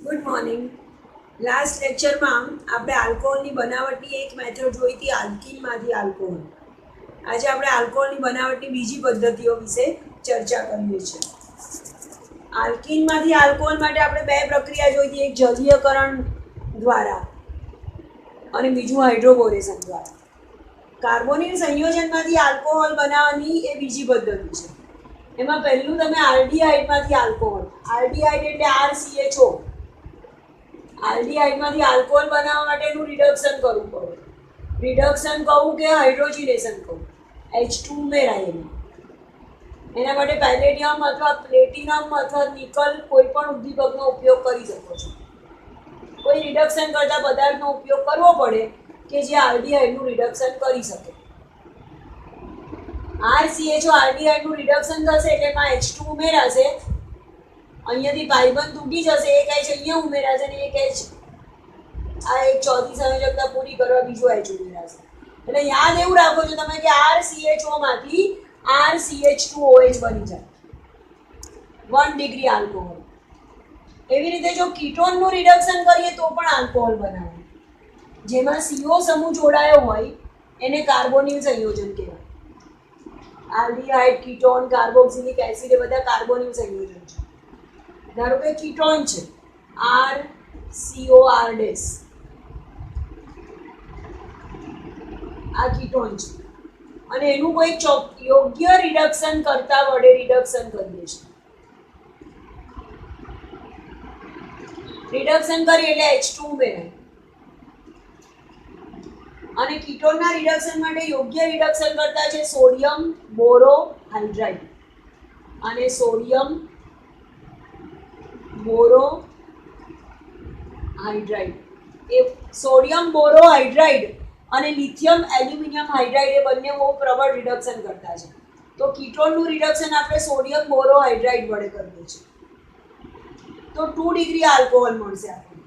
Good morning. Last લેક્ચરમાં આપણે આલ્કોહોલની બનાવટની એક મેથડ જોઈ હતી, આલ્કીનમાંથી આલ્કોહોલ. આજે આપણે આલ્કોહોલની બનાવટની બીજી પદ્ધતિઓ વિશે ચર્ચા કરીએ છીએ. આલ્કીનમાંથી આલ્કોહોલ માટે આપણે બે પ્રક્રિયા જોઈ હતી, એક જલીયકરણ દ્વારા અને બીજું હાઇડ્રોબોરેશન દ્વારા. કાર્બોનિલ સંયોજનમાંથી આલ્કોહોલ બનાવવાની એ બીજી પદ્ધતિ છે. એમાં પહેલું તમે આલ્ડીહાઇડમાંથી આલ્કોહોલ, આલ્ડીહાઇડ એટલે RCHO, આલ્ડીહાઇડમાંથી આલ્કોહોલ બનાવવા માટેનું રિડક્શન કરવું પડે. રિડક્શન કહું કે હાઇડ્રોજિનેશન કહું, H2 ઉમેરાય એના માટે પેલેડિયમ અથવા પ્લેટિનમ અથવા નિકલ કોઈ પણ ઉદ્દીપકનો ઉપયોગ કરી શકો છો. કોઈ રિડક્શન કરતા પદાર્થનો ઉપયોગ કરવો પડે કે જે આલ્ડીહાઇડનું રિડક્શન કરી શકે. RCHO આલ્ડીહાઇડનું રિડક્શન થશે એટલે એમાં H2 ઉમેરાશે, અહીંયાથી ભાઈબંધ તૂટી જશે, એક H અહીંયા ઉમેરાશે અને એક H આ એક ચોથી સંયોજકતા પૂરી કરવા બીજો H ઉમેરાશે. એટલે યાદ એવું રાખો છો તમે કે RCHO માંથી RCH2OH બની જાય 1 ડિગ્રી આલ્કોહોલ. એવી રીતે જો કીટોનનું રિડક્શન કરીએ તો પણ આલ્કોહોલ બનાવે, જેમાં CO સમૂહ જોડાયો હોય એને કાર્બોનિલ સંયોજન કહેવાય. આલ્ડીહાઇડ, કીટોન, કાર્બોક્સિલિક એસિડ એ બધા કાર્બોનિલ સંયોજન છે. ધારો કે કીટોન છે RCOR', આ કીટોન છે અને એનું કોઈ યોગ્ય રિડક્શન કરતા વડે રિડક્શન કરીએ છીએ. રિડક્શન કરીએ એટલે H2 ઉમેરાય અને કીટોનના રિડક્શન માટે યોગ્ય રિડક્શન કરતા છે સોડિયમ બોરોહાઇડ્રાઇડ અને સોડિયમ બોરોહાઇડ્રાઇડ. એ સોડિયમ બોરોહાઇડ્રાઇડ અને લિથિયમ એલ્યુમિનિયમ હાઇડ્રાઇડ એ બંને બહુ પ્રબળ રિડક્શન કરતા છે. તો કીટોનનું રિડક્શન આપણે સોડિયમ બોરોહાઇડ્રાઇડ વડે કરીએ છીએ તો 2 ડિગ્રી આલ્કોહોલ મળશે આપણને.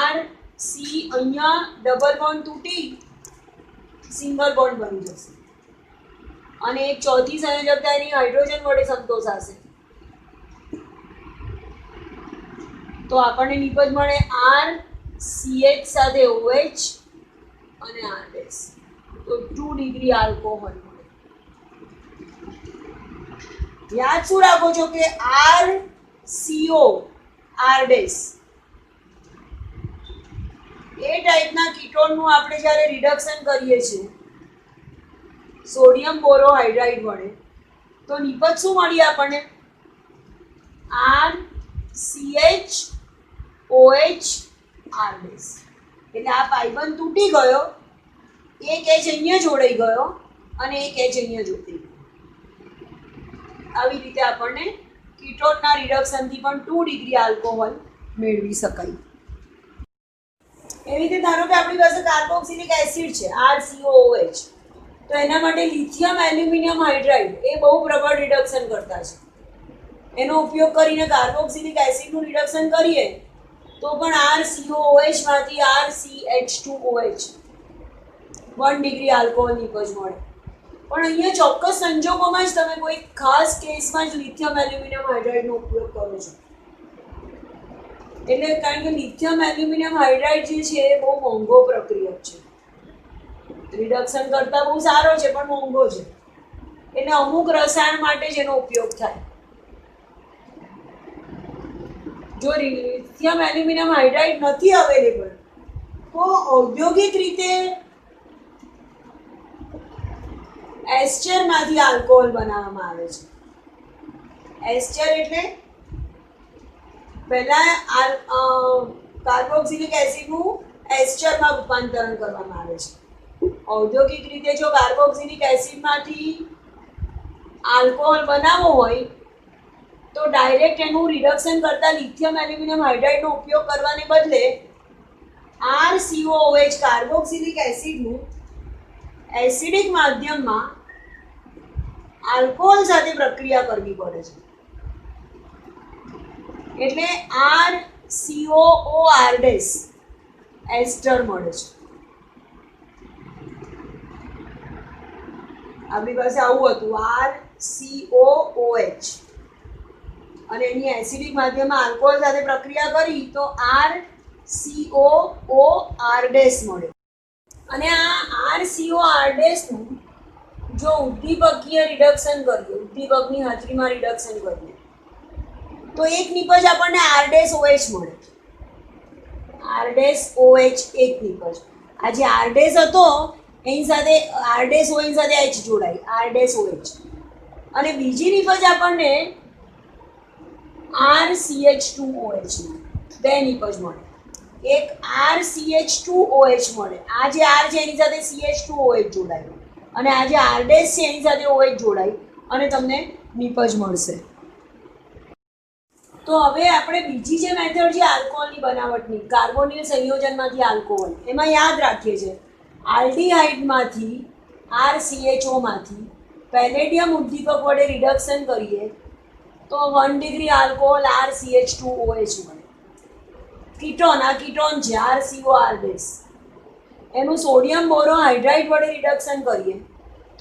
RC અહીંયા ડબલ બોન્ડ તૂટી સિંગલ બોન્ડ બની જશે અને એક ચોથી સંયોજકતા એની હાઇડ્રોજન વડે સંતોષાશે તો આપણને નિપજ મળે RCH સાથે OH અને R', તો 2 ડિગ્રી આલ્કોહોલ મળે. યાદ શું રાખો છો કે RCO R' એ ટાઈપના કીટોનનું આપણે જ્યારે રિડક્શન કરીએ છીએ સોડિયમ બોરોહાઇડ્રાઇડ વડે તો નિપજ શું મળી આપણને RCHOH R'. એટલે આ પાઇબંધ તૂટી ગયો, એક H અહીંયા જોડાઈ ગયો અને એક H અહીંયા જોડાઈ ગયો. આવી રીતે આપણને કીટોનના રિડક્શનથી પણ 2 ડિગ્રી આલ્કોહોલ મેળવી શકાય. એવી રીતે ધારો કે આપણી પાસે કાર્બોક્સિલિક એસિડ છે RCOOH, તો એના માટે લિથિયમ એલ્યુમિનિયમ હાઇડ્રાઇડ એ બહુ પ્રબળ રિડક્શન કરતા છે. એનો ઉપયોગ કરીને કાર્બોક્સિલિક એસિડનું રિડક્શન કરીએ તો પણ RCOOH માંથી RCH2OH 1 ડિગ્રી આલ્કોહોલ નિપજ મળે. પણ અહીંયા ચોક્કસ સંજોગોમાં જ તમે કોઈ ખાસ કેસમાં જ લિથિયમ એલ્યુમિનિયમ હાઇડ્રાઇડનો ઉપયોગ કરો છો. એટલે કારણ કે લિથિયમ એલ્યુમિનિયમ હાઇડ્રાઇડ જે છે એ બહુ મોંઘો પ્રક્રિયક છે, રિડક્શન કરતાં બહુ સારો છે પણ મોંઘો છે. એટલે અમુક રસાયણ માટે જ એનો ઉપયોગ થાય. જો લિથિયમ એલ્યુમિનિયમ હાઇડ્રાઇડ નથી અવેલેબલ તો ઔદ્યોગિક રીતે એસ્ચરમાંથી આલ્કોહોલ બનાવવામાં આવે છે. એસ્ચર એટલે પહેલા કાર્બોક્સિલિક એસિડનું એસ્ચરમાં રૂપાંતરણ કરવામાં આવે છે. ઔદ્યોગિક રીતે જો કાર્બોક્સિલિક એસિડમાંથી આલ્કોહોલ બનાવવો હોય તો ડાયરેક્ટ એનું રિડક્શન કરતા લિથિયમ એલ્યુમિનિયમ હાઇડ્રાઇડનો ઉપયોગ કરવાને બદલે RCOOH કાર્બોક્સિલિક એસિડનું એસિડિક માધ્યમમાં આલ્કોહોલ સાથે પ્રક્રિયા કરવી પડે છે. એટલે RCOOR' એસ્ટર મળે છે. આપણી પાસે આવું હતું RCOOH અને એની એસિડિક માધ્યમમાં આલ્કોહોલ સાથે પ્રક્રિયા કરી તો RCOOR ડેશ મળે. અને આ RCOR ડેશનું જો ઉદ્દીપકીય રિડક્શન કરીએ, ઉદ્દીપકની હાજરીમાં રિડક્શન કરીએ તો એક નિપજ આપણને R ડેશ OH મળે. R ડેશ OH એક નિપજ. આ જે R ડેશ હતો એની સાથે R ડેશ OH સાથે H જોડાય, R ડેશ OH. અને બીજી નિપજ આપણને RCH2OH બે નિપજ મળે. એક RCH2OH મળે. આ જે R છે એની સાથે CH2OH જોડાય અને આ જે R ડેશ છે એની સાથે OH જોડાય અને તમને નિપજ મળશે. તો હવે આપણે બીજી જે મેથડ છે આલ્કોહોલની બનાવટની, કાર્બોનિલ સંયોજનમાંથી આલ્કોહોલ, એમાં યાદ રાખીએ છીએ આલ્ડીહાઇડમાંથી RCHOમાંથી પેલેડિયમ ઉદ્દીપક વડે રિડક્શન કરીએ તો 1 ડિગ્રી આલ્કોહોલ RCH2OH મળે. કીટોન, આ કીટોન છે RCOR ડેશ, એનું સોડિયમ બોરોહાઇડ્રાઇડ વડે રિડક્શન કરીએ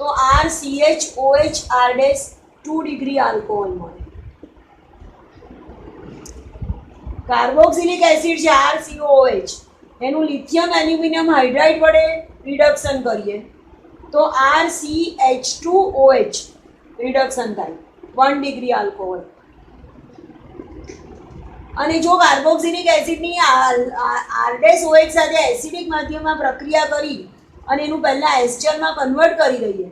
તો RCHOH R dash 2 degree alcohol મળે. કાર્બોક્સિલિક એસિડ છે RCOOH, એનું લિથિયમ એલ્યુમિનિયમ હાઇડ્રાઇડ વડે રિડક્શન કરીએ તો RCH2OH રિડક્શન થાય 1 ડિગ્રી આલ્કોહોલ. અને જો કાર્બોક્સિલિક એસિડની R ડેશ OH સાથે એસિડિક માધ્યમમાં પ્રક્રિયા કરી અને એનું પહેલાં એસ્ટરમાં કન્વર્ટ કરી દઈએ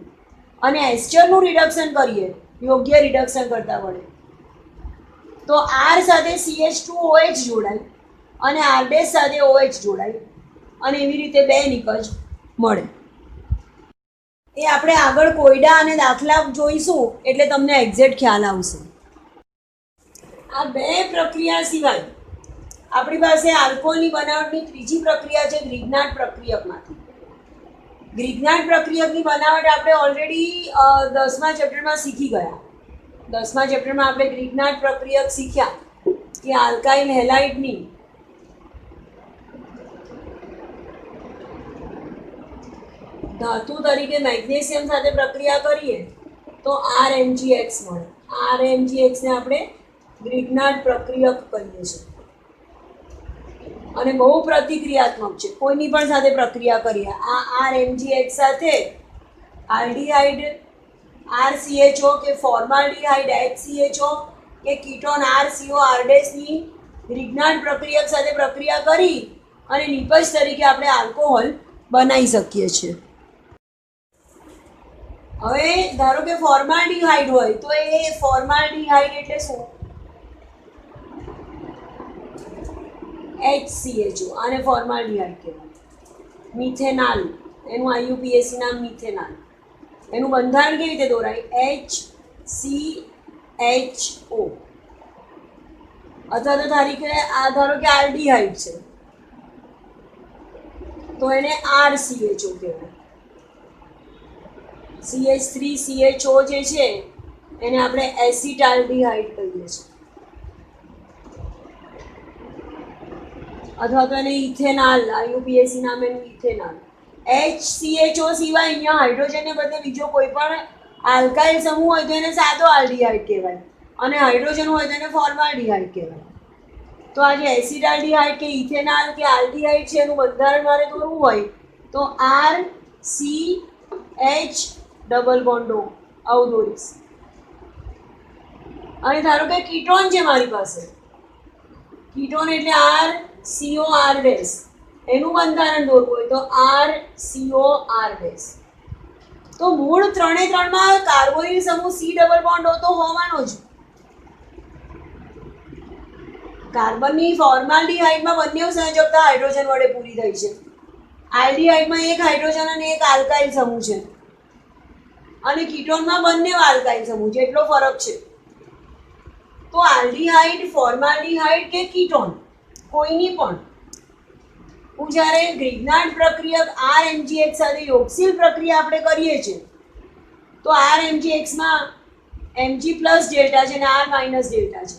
અને એસ્ટરનું રિડક્શન કરીએ યોગ્ય રિડક્શન કરતા વડે તો R સાથે CH2OH જોડાય અને R ડેશ સાથે OH જોડાય અને એવી રીતે બે નિપજ મળે. એ આપણે આગળ કોયડા અને દાખલા જોઈશું એટલે તમને એક્ઝેક્ટ ખ્યાલ આવશે. આ બે પ્રક્રિયા સિવાય આપણી પાસે આલ્કોહોલની બનાવટની ત્રીજી પ્રક્રિયા છે ગ્રિગ્નાર્ડ પ્રક્રિયકમાંથી. ગ્રિગ્નાર્ડ પ્રક્રિયકની બનાવટ આપણે ઓલરેડી 10મા ચેપ્ટરમાં શીખી ગયા. 10મા ચેપ્ટરમાં આપણે ગ્રિગ્નાર્ડ પ્રક્રિયક શીખ્યા કે આલ્કાઇલ હેલાઇડની ધાતુ તરીકે મેગ્નેશિયમ સાથે પ્રક્રિયા કરીએ તો RMgX મળે. RMgX ને આપણે ગ્રિગ્નાર્ડ પ્રક્રિયક કહીએ છીએ અને બહુ પ્રતિક્રિયાત્મક છે. કોઈની પણ સાથે પ્રક્રિયા કરીએ આ RMgX સાથે આલ્ડીહાઇડ RCHO કે ફોર્માલ્ડીહાઇડ HCHO કે કીટોન RCOR ડેશની ગ્રિગ્નાર્ડ પ્રક્રિયક સાથે પ્રક્રિયા કરી અને નિપજ તરીકે આપણે આલ્કોહોલ બનાવી શકીએ છીએ. હવે ધારો કે ફોર્માલ્ડીહાઇડ હોય તો એ ફોર્માલ્ડીહાઇડ એટલે શું? HCHO, આને ફોર્માલ્ડીહાઇડ કહેવાય. મિથેનાલ, એનું IUPAC નામ મિથેનાલ. એનું બંધારણ કેવી રીતે દોરાય? HCHO. અથવા તો ધારો કે આલ્ડીહાઇડ છે તો એને RCHO કહેવાય. CH3CHO જે છે એને આપણે એસિટાલ્ડીહાઇડ કહીએ છીએ અથવા તો એને ઇથેનાલ, IUPAC નામ એનું ઇથેનાલ. HCHO સિવાય અહીંયા હાઇડ્રોજનને બદલે બીજો કોઈ પણ આલ્કાઇલ સમૂહ હોય તો એને સાદો આલ્ડીહાઇડ કહેવાય અને હાઇડ્રોજન હોય તો એને ફોર્માલ્ડીહાઇડ કહેવાય. તો આ જે એસિટાલ્ડીહાઇડ કે ઇથેનાલ કે આલ્ડીહાઇડ છે એનું બંધારણ મારે દોરવું હોય તો RCH ડબલ બોન્ડો આવું દોરીશ. અને ધારો કે કીટોન છે મારી પાસે, કીટોન એટલે RCOR ડેશ, એનું બંધારણ દોરવું હોય તો RCOR ડેશ. તો મૂળ 3 કાર્બોનિલ સમૂહ C ડબલ બોન્ડ તો હોવાનો જ. કાર્બનની ફોર્માલ્ડીહાઇડમાં બંને સંયોજકતા હાઇડ્રોજન વડે પૂરી થઈ છે. આલ્ડીહાઇડમાં એક હાઇડ્રોજન અને એક આલ્કાઇલ સમૂહ છે અને કીટોનમાં બંને આલ્કાઇલ સમૂહ છે, એટલો ફરક છે. તો આલ્ડીહાઇડ, ફોર્માલ્ડીહાઇડ કે કીટોન કોઈની પણ હું જ્યારે ગ્રિગ્નાર્ડ પ્રક્રિયક RMgX સાથે યોગશીલ પ્રક્રિયા આપણે કરીએ છીએ તો RMgXમાં Mg પ્લસ ડેલ્ટા છે અને R માઇનસ ડેલ્ટા છે.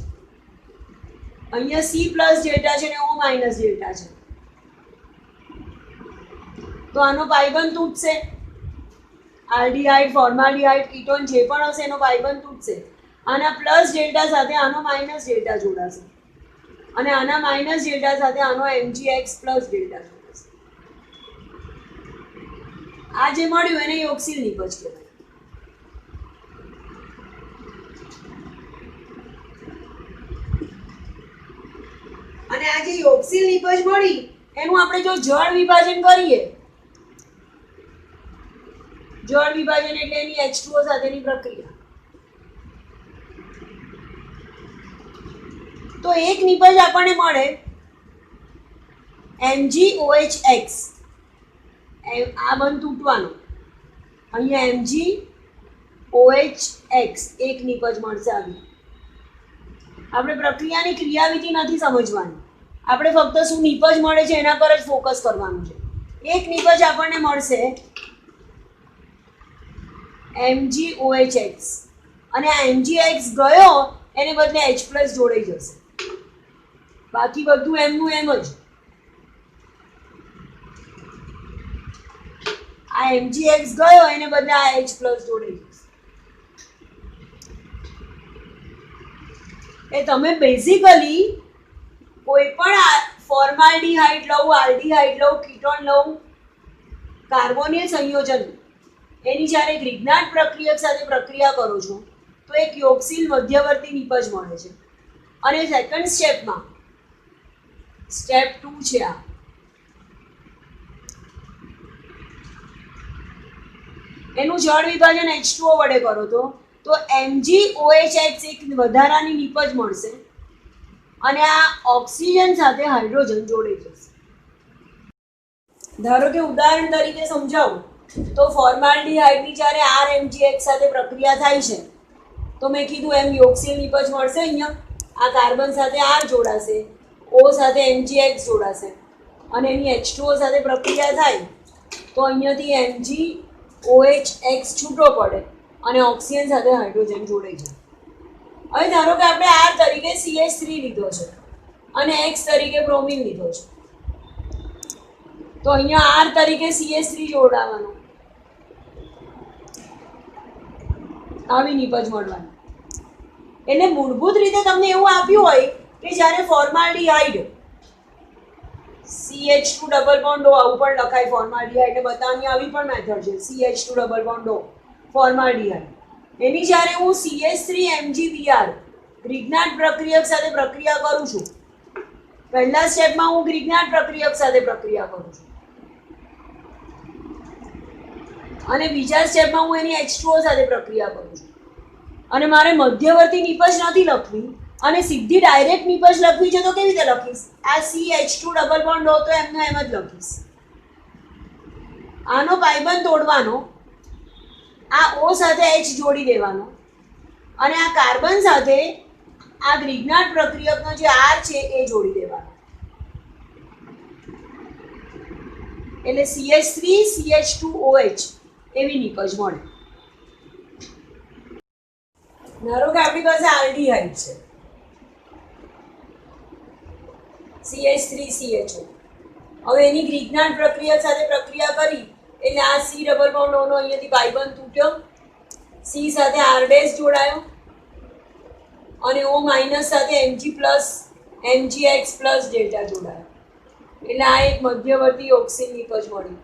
અહીંયા C પ્લસ ડેલ્ટા છે અને O માઇનસ ડેલ્ટા છે. તો આનો પાઇબંધ તૂટશે. આલ્ડીહાઇડ, ફોર્માલ્ડીહાઇડ, કીટોન જે પણ હશે એનો પાઇબંધ તૂટશે આના પ્લસ ડેલ્ટા સાથે આનો માઇનસ ડેલ્ટા જોડાશે અને આના માઇનસ ડેલ્ટા સાથે આનો mgx પ્લસ ડેલ્ટા જોડાશે. આ જે મળ્યું એને યોગશીલ નિપજ કહેવાય. અને આ જે યોગશીલ નિપજ મળી એનું આપણે જો જળ વિભાજન કરીએ, જળ વિભાજન એટલે એની H2O સાથેની પ્રક્રિયા, તો એક નિપજ આપણને મળે MgOHX. આ બંધ તૂટવાનો, અહીંયા MgOHX એક નિપજ મળશે. આવી આપણે પ્રક્રિયાની ક્રિયાવિધિ નથી સમજવાની, આપણે ફક્ત શું નિપજ મળે છે એના પર જ ફોકસ કરવાનું છે. એક નિપજ આપણને મળશે MgOHX અને આ MgX ગયો એને બદલે H+ જોડાઈ જશે, બાકી બધું એમનું એમ જ. આ MgX ગયો એને બદલે આ H+ જોડાઈ જશે. એ તમે બેઝિકલી કોઈ પણ ફોર્માલ્ડિહાઇડ લઉં, આલ્ડિહાઇડ લઉં, કીટોન લઉં, કાર્બોનિલ સંયોજન એની જ્યારે ગ્રિગ્નાર્ડ પ્રક્રિયક સાથે પ્રક્રિયા કરો છો તો એક યોગશીલ મધ્યવર્તી નિપજ મળે છે. અને સેકન્ડ સ્ટેપમાં, સ્ટેપ 2 છે આ, એનું જળ વિભાજન H2O વડે કરો તો MgOHX એક વધારાની નિપજ મળશે અને આ ઓક્સિજન સાથે હાઇડ્રોજન જોડાઈ જશે. ધારો કે ઉદાહરણ તરીકે સમજાવું તો ફોર્માલ્ડિહાઇડની જ્યારે RMgX સાથે પ્રક્રિયા થાય છે તો મેં કીધું એમ યોગશીલ નિપજ મળશે. અહીંયા આ કાર્બન સાથે R જોડાશે, O સાથે MgX જોડાશે અને એની H2O સાથે પ્રક્રિયા થાય તો અહીંયાથી MgOHX છૂટો પડે અને ઓક્સિજન સાથે હાઇડ્રોજન જોડાઈ જાય. હવે ધારો કે આપણે R તરીકે CH3 લીધો છે અને X તરીકે બ્રોમિન લીધો છે, તો અહીંયા R તરીકે CH3 જોડાવાનો, આવી નિપજ મળવાની. એટલે મૂળભૂત રીતે તમને એવું આપ્યું હોય કે જ્યારે formaldehyde CH2 double bond O, આવું પણ લખાય ફોર્માલ્ડિહાઇડ ને બતાવવાની આવી પણ મેથડ છે, CH2 double bond O formaldehyde. એની જ્યારે હું CH3MgBr ગ્રિગ્નાર્ડ પ્રક્રિયક સાથે પ્રક્રિયા કરું છું, પહેલા સ્ટેપમાં હું ગ્રિગ્નાર્ડ પ્રક્રિયક સાથે પ્રક્રિયા કરું છું અને બીજા સ્ટેપમાં હું એની H2O સાથે પ્રક્રિયા કરું છું અને મારે મધ્યવર્તી નિપજ નથી લખવી અને સીધી ડાયરેક્ટ નિપજ લખવી છે તો કેવી રીતે લખીશ? આ CH2 ડબલ બોન્ડ O તો એમનો એમ જ લખીશ. આનો પાયબંધ તોડવાનો, આ O સાથે H જોડી દેવાનો અને આ કાર્બન સાથે આ ગ્રિગ્નાર્ડ પ્રક્રિયકનો જે R છે એ જોડી દેવાનો. એટલે CH3 CH2OH એવી નિપજ મળે. ધારો કે આપણી પાસે આલ્ડિહાઇડ છે CH3CHO. હવે એની ગ્રિગ્નાર્ડ પ્રક્રિયા સાથે પ્રક્રિયા કરી એટલે આ C ડબલ બોન્ડ O નો અહીંયાથી પાયબંધ તૂટ્યો, C સાથે R' જોડાયો અને O માઇનસ સાથે MgX પ્લસ ડેલ્ટા જોડાયો. એટલે આ એક મધ્યવર્તી ઓક્સિજન નિપજ મળી.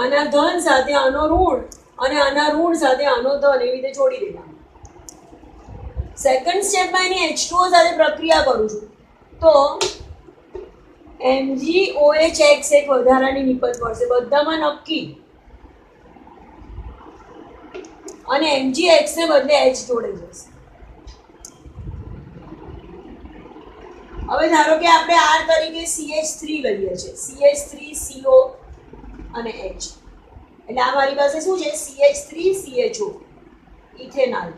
આના ધન સાથે આનો ઋણ અને આના ઋણ સાથે આનો ધન એવી રીતે જોડી દેવાનું. સેકન્ડ સ્ટેપમાં એની H2O સાથે પ્રક્રિયા કરું છું તો MgOHX એક વધારાની નિપજ મળશે, બધામાં નક્કી, અને MgX ને બદલે H જોડાઈ જશે. હવે ધારો કે આપણે R તરીકે CH3 લઈએ છીએ, CH3CO અને H. એટલે આ મારી પાસે શું છે? CH3CHO ethanol.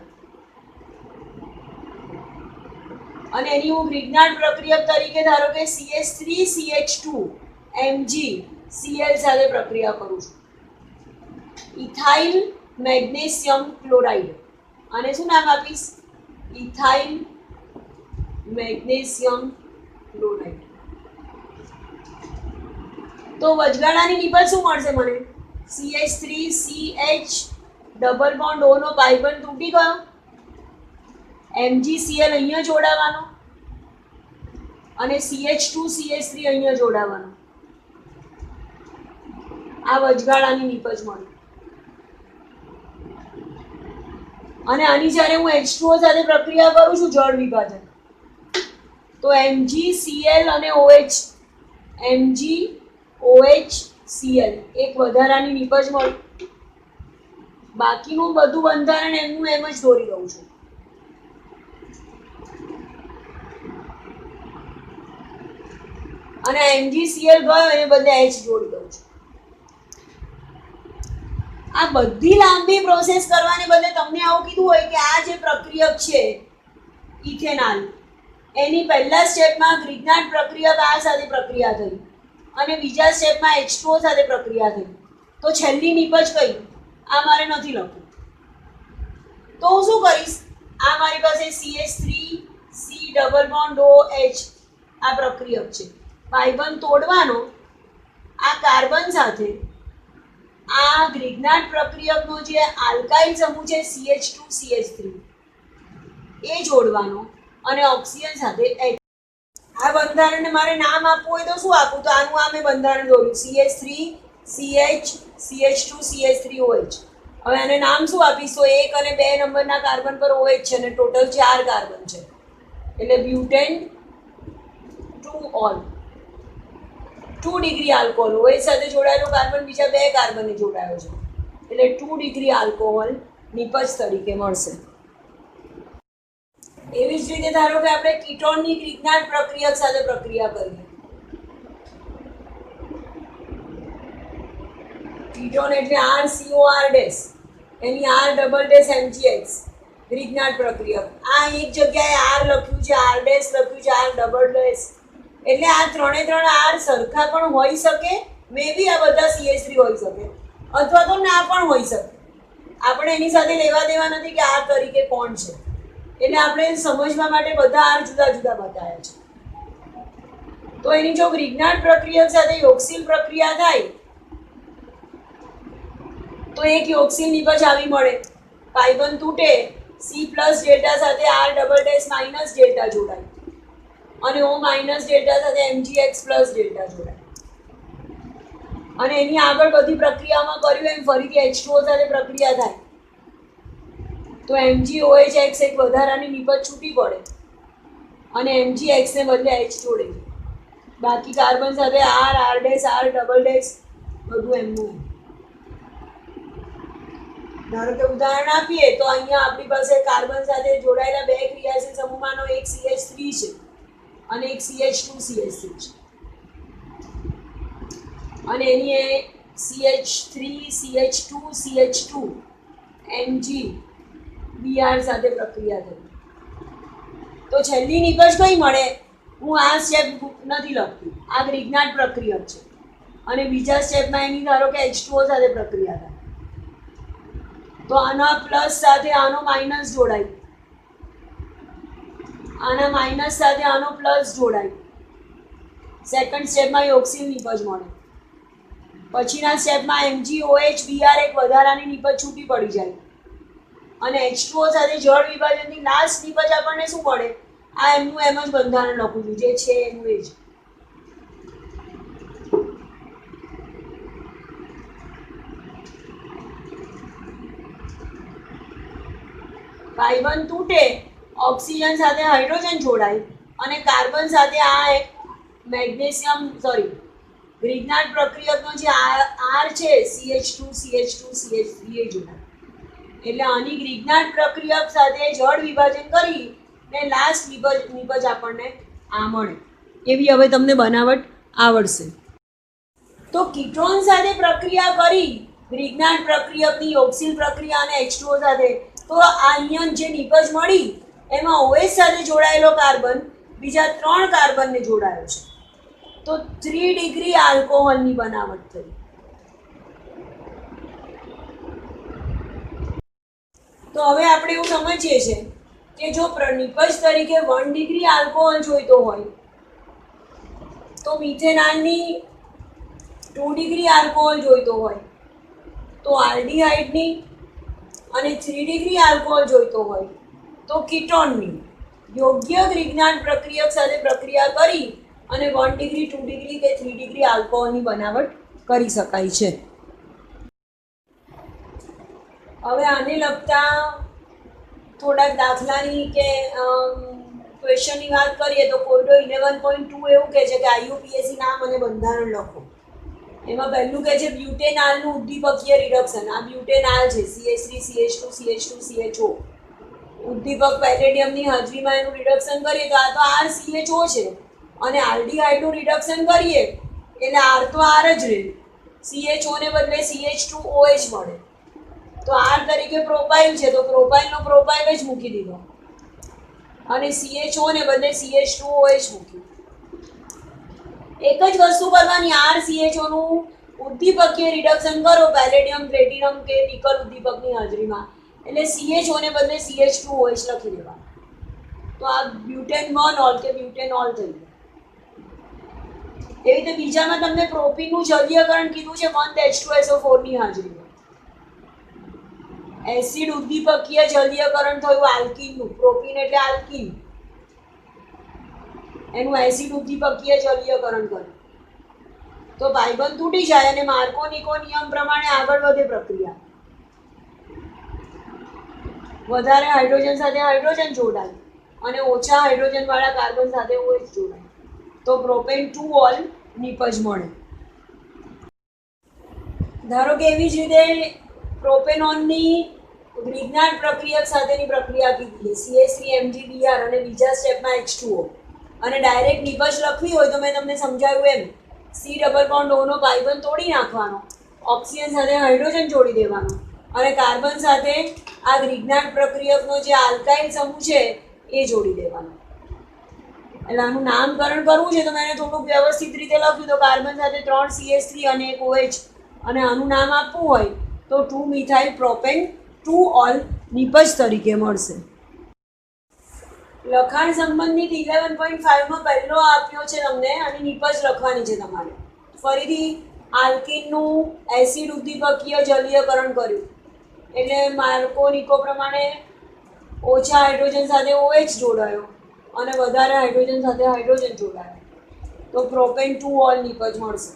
અને એની હું ગ્રિગ્નાર્ડ પ્રક્રિયક તરીકે ધારો કે CH3CH2 MgCl સાથે પ્રક્રિયા કરું છું. ઇથાઇલ મેગ્નેશિયમ ક્લોરાઇડ, આને શું નામ આપીશ? Ethyl magnesium chloride. તો વચગાળાની નિપજ શું મળશે મને? CH3CH ડબલ બોન્ડ O નો ભાઈબંધ તૂટી ગયો, MgCl અહીંયા જોડાવાનો અને CH2CH3 અહીંયા જોડાવાનો. આ વચગાળાની નીપજ મળી. અને આની જ્યારે હું H2O સાથે પ્રક્રિયા કરું છું જળ વિભાજન, તો MgCl અને OH, MgOHCl એક વધારાની નીપજ મળી. બાકીનું બધું બંધારણ એમનું એમ જ દોરી દઉં છું. અને MgCl ગયો એને બદલે H જોડી દઉં છું. આ બધી લાંબી પ્રોસેસ કરવાને બદલે તમને આવું કીધું હોય કે આ જે પ્રક્રિયક છે ઇથેનોલ, એની પહેલા સ્ટેપમાં ગ્રિગ્નાર્ડ પ્રક્રિયક આ સાથે પ્રક્રિયા થઈ અને બીજા સ્ટેપમાં H2O સાથે પ્રક્રિયા થઈ, તો છેલ્લી નીપજ કઈ? આ મારે નથી લખવું. તો હું શું કરીશ? આ મારી પાસે CH3 C double bond OH આ પ્રક્રિયક છે. ભાઈબંધ તોડવાનો આ કાર્બન સાથે આ ગ્રિગ્નાર્ડ પ્રક્રિયકનો જે આલ્કાઇલ સમૂહ છે CH2CH3 એ જોડવાનો અને ઓક્સિજન સાથે H. આ બંધારણને મારે નામ આપવું હોય તો શું આપું? તો આનું આ મેં બંધારણ દોર્યું CH3 CH CH2CH3 OH. હવે આને નામ શું આપીશ? તો 1 અને 2 નંબરના કાર્બન પર OH છે અને ટોટલ 4 કાર્બન છે, એટલે butane 2 all 2 degree alcohol. OH સાથે જોડાયેલો કાર્બન બીજા 2 કાર્બનને જોડાયો છે, એટલે 2 ડિગ્રી આલ્કોહોલ નિપજ તરીકે મળશે. એવી જ રીતે ધારો કે આપણે કીટોનની ગ્રિગ્નાર્ડ પ્રક્રિયક સાથે પ્રક્રિયા કરીએ. કીટોન એટલે RCOR ડેશ, એની R ડબલ ડેશ MgX ગ્રિગ્નાર્ડ પ્રક્રિયક. આ એક જગ્યાએ R લખ્યું છે, R ડેશ લખ્યું છે, R ડબલ ડેશ, એટલે આ ત્રણે ત્રણ R સરખા પણ હોઈ શકે, મે બી આ બધા CH3 હોઈ શકે અથવા તો ના પણ હોઈ શકે. આપણે એની સાથે લેવા દેવા નથી કે R તરીકે કોણ છે, એટલે આપણે સમજવા માટે બધા R જુદા જુદા બતાવ્યા છે. તો એની જો ગ્રિગ્નાર્ડ પ્રક્રિયક સાથે યોગશીલ પ્રક્રિયા થાય તો એક યોગશીલ નિપજ આવી મળે. ભાઈબંધ તૂટે, C પ્લસ ડેલ્ટા સાથે R double dash minus delta જોડાય અને O માઇનસ ડેલ્ટા સાથે MgX પ્લસ ડેલ્ટા જોડાય. અને એની આગળ બધી પ્રક્રિયામાં કર્યું એમ ફરીથી H2O સાથે પ્રક્રિયા થાય તો MgOH એક વધારાની નિપજ છૂટી પડે અને MgX ને બદલે H જોડે. બાકી કાર્બન સાથે R dash R double dash બધું એમનું. ધારો કે ઉદાહરણ આપીએ તો અહીંયા આપણી પાસે કાર્બન સાથે જોડાયેલા 2 ક્રિયાશીલ સમૂહમાંનો એક CH3 છે અને એક CH2CH3 છે, અને એની એ CH3 CH2 CH2 MgBr સાથે પ્રક્રિયા થઈ. તો છેલ્લી નિપજ કઈ મળે? હું આ સ્ટેપ નથી લખતી, આ ગ્રિગ્નાર્ડ પ્રક્રિયક છે અને બીજા સ્ટેપમાં એની ધારો કે H2O સાથે પ્રક્રિયા થાય તો આના પ્લસ સાથે આનો માઇનસ જોડાય, આના માઇનસ સાથે આનો પ્લસ જોડાય. સેકન્ડ સ્ટેપમાં યોગશીલ નિપજ મળે. પછીના સ્ટેપમાં MgOH Br એક વધારાની નિપજ છૂટી પડી જાય અને H2O સાથે જળ વિભાજનની લાસ્ટ નિપજ આપણને શું મળે? આ એમનું એમ જ બંધારણ લખું છું જે છે એનું એ જ. ભાઈબંધ તૂટે, ઓક્સિજન સાથે હાઇડ્રોજન જોડાય અને કાર્બન સાથે આ એક મેગ્નેશિયમ ગ્રિગ્નાર્ડ પ્રક્રિયકનો જે R છે CH2CH2CH3 એ જોડાય. એટલે આની ગ્રિગ્નાર્ડ પ્રક્રિયક સાથે જળ વિભાજન કરી ને લાસ્ટ નિપજ આપણને આ મળે. એવી હવે તમને બનાવટ આવડશે. તો કીટોન સાથે પ્રક્રિયા કરી ગ્રિગ્નાર્ડ પ્રક્રિયકની યોગશીલ પ્રક્રિયા અને H2O સાથે, તો આ અહીંયા જે નિપજ મળી એમાં OH સાથે જોડાયેલો કાર્બન બીજા 3 કાર્બનને જોડાયો છે, તો 3 ડિગ્રી આલ્કોહોલની બનાવટ થઈ. તો હવે આપણે એવું સમજીએ છીએ કે જો નિપજ તરીકે 1 ડિગ્રી આલ્કોહોલ જોઈતો હોય તો મિથેનોલની 2 ડિગ્રી આલ્કોહોલ જોઈતો હોય તો આલ્ડીહાઇડની અને 3 ડિગ્રી આલ્કોહોલ જોઈતો હોય તો કીટોનની યોગ્ય ગ્રિગ્નાન પ્રક્રિયક સાથે પ્રક્રિયા કરી અને 1 ડિગ્રી 2 ડિગ્રી કે 3 ડિગ્રી આલ્કોહોલની બનાવટ કરી શકાય છે. હવે આને લગતા થોડાક દાખલાની કે ક્વેશ્ચનની વાત કરીએ તો કોયડો 11.2 એવું કહે છે કે IUPAC નામ અને બંધારણ લખો. એમાં પહેલું કહે છે બ્યુટેનાલનું ઉદ્દીપકીય રિડક્શન. આ બ્યુટેનાલ છે CH3 CH2 CH2 CHO. ઉદ્દીપક પેલેડિયમની હાજરીમાં એનું રિડક્શન કરીએ તો આ તો RCHO છે અને આલ્ડીહાઇડનું રિડક્શન કરીએ એટલે R તો R જ રહે. CHO ને બદલે CH2OH મળે તો R તરીકે પ્રોપાઇલ છે તો પ્રોપાઇલનો પ્રોપાઇલ જ મૂકી દીધો અને CHO ને બદલે CH2OH મૂક્યું. એક જ વસ્તુ કરવાની, RCHO નું ઉદ્દીપકીય રિડક્શન કરો પેલેડિયમ પ્લેટિનમ કે નિકલ ઉદ્દીપકની હાજરીમાં એટલે CHO ને બદલે CH2OH લખી દેવા તો આ બ્યુટેન-1 કે બ્યુટેનોલ થઈ ગયું. એવી રીતે બીજામાં તમને પ્રોપીનનું જલીયકરણ કીધું છે 1H2SO4 ની હાજરીમાં. એસિડ ઉદ્દીપકીય જલીયકરણ થયું આલ્કીનનું. પ્રોપીન એટલે આલ્કીન, એનું એસિડ ઉદ્દીપકીય જલીયકરણ કર્યું તો ભાઈબંધ તૂટી જાય અને માર્કો-નિકો નિયમ પ્રમાણે આગળ વધે પ્રક્રિયા. વધારે હાઇડ્રોજન સાથે હાઇડ્રોજન જોડાય અને ઓછા હાઇડ્રોજન વાળા કાર્બન સાથે OH જોડાય તો પ્રોપેન 2-ઓલ નિપજ મળે. ધારો કે એવી જ રીતે પ્રોપેનોનની ગ્રિગ્નાન પ્રક્રિયક સાથેની પ્રક્રિયા કીધી છે CH3MgBr અને બીજા સ્ટેપમાં H2O અને ડાયરેક્ટ નિપજ લખવી હોય તો મેં તમને સમજાવ્યું એમ C ડબલ બોન્ડ Oનો ભાઈબંધ તોડી નાખવાનો, ઓક્સિજન સાથે હાઇડ્રોજન જોડી દેવાનો અને કાર્બન સાથે આ ગ્રિગ્નાન પ્રક્રિયકનો જે આલ્કાઇલ સમૂહ છે એ જોડી દેવાનો. એટલે આનું નામકરણ કરવું છે તો મેં થોડુંક વ્યવસ્થિત રીતે લખ્યું તો કાર્બન સાથે 3 CH3 અને એક OH અને આનું નામ આપવું હોય તો 2-મિથાઇલ પ્રોપેન 2-ઓલ નિપજ તરીકે મળશે. લખાણ સંબંધિત 11.5 પહેલો આપ્યો છે તમને અને નિપજ લખવાની છે તમારે. ફરીથી આલ્કીનનું એસિડ ઉદ્દીપકીય જલીયકરણ કર્યું એટલે માર્કો-નિકો પ્રમાણે ઓછા હાઇડ્રોજન સાથે OH જોડાયો અને વધારે હાઇડ્રોજન સાથે હાઇડ્રોજન જોડાયો તો પ્રોપેન 2-ઓલ નિપજ મળશે.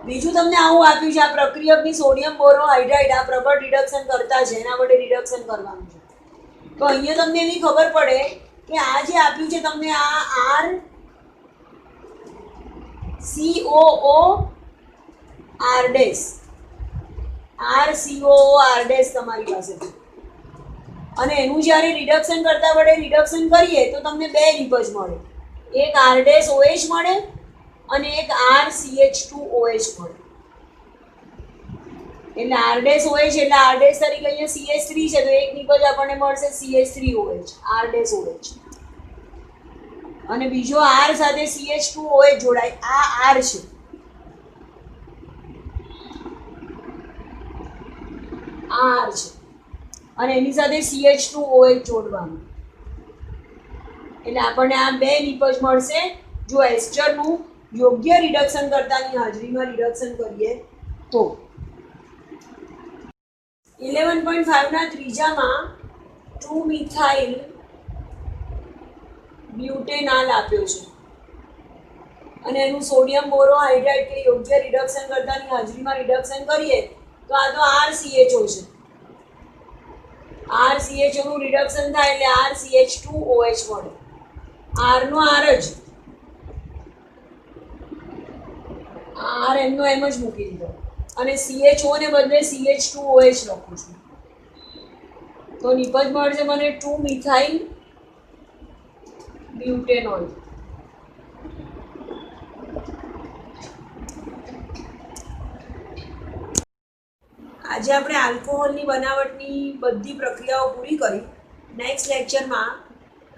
બીજું તમને આવું આપ્યું છે આ પ્રક્રિયકની સોડિયમ બોરોહાઇડ્રાઇડ આ પ્રબળ રિડક્શન કરતા છે એના વડે રિડક્શન કરવાનું છે તો અહીંયા તમને એવી ખબર પડે કે આ જે આપ્યું છે તમને આ RCOOR' તમારી પાસે અને એનું જ્યારે રિડક્શન કરતા વડે રિડક્શન કરીએ તો તમને 2 નિપજ મળે. એક R'OH મળે અને એક RCH2OH મળે. એટલે R'OH એટલે R' તરીકે અહીંયા CH3 છે તો એક નિપજ આપણને મળશે CH3OH R'OH અને બીજો R સાથે CH2OH જોડાય આ R છે. આ R છે અને એની સાથે CH2OH જોડવાનું એટલે આપણને આ 2 નિપજ મળશે જો એસ્ટરનું યોગ્ય રિડક્શન કરતાની હાજરીમાં રિડક્શન કરીએ તો. 11.5 ના ત્રીજામાં 2-મિથાઇલ બ્યુટેનાલ આપ્યો છે અને એનું સોડિયમ બોરોહાઇડ્રાઇડ કે યોગ્ય રિડક્શન કરતાની હાજરીમાં રિડક્શન કરીએ તો આ તો RCHO છે. RCHO નું રિડક્શન થાય એટલે RCH2OH મળે. R નો R જ R એમનો એમ જ મૂકી દીધો અને CHO ને બદલે CH2OH લખું છું તો નિપજ મળશે મને 2-મિથાઇલ બ્યુટેનોલ. આજે આપણે આલ્કોહોલની બનાવટની બધી પ્રક્રિયાઓ પૂરી કરી. નેક્સ્ટ લેક્ચરમાં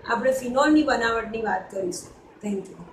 આપણે ફિનોલની બનાવટની વાત કરીશું. Thank you.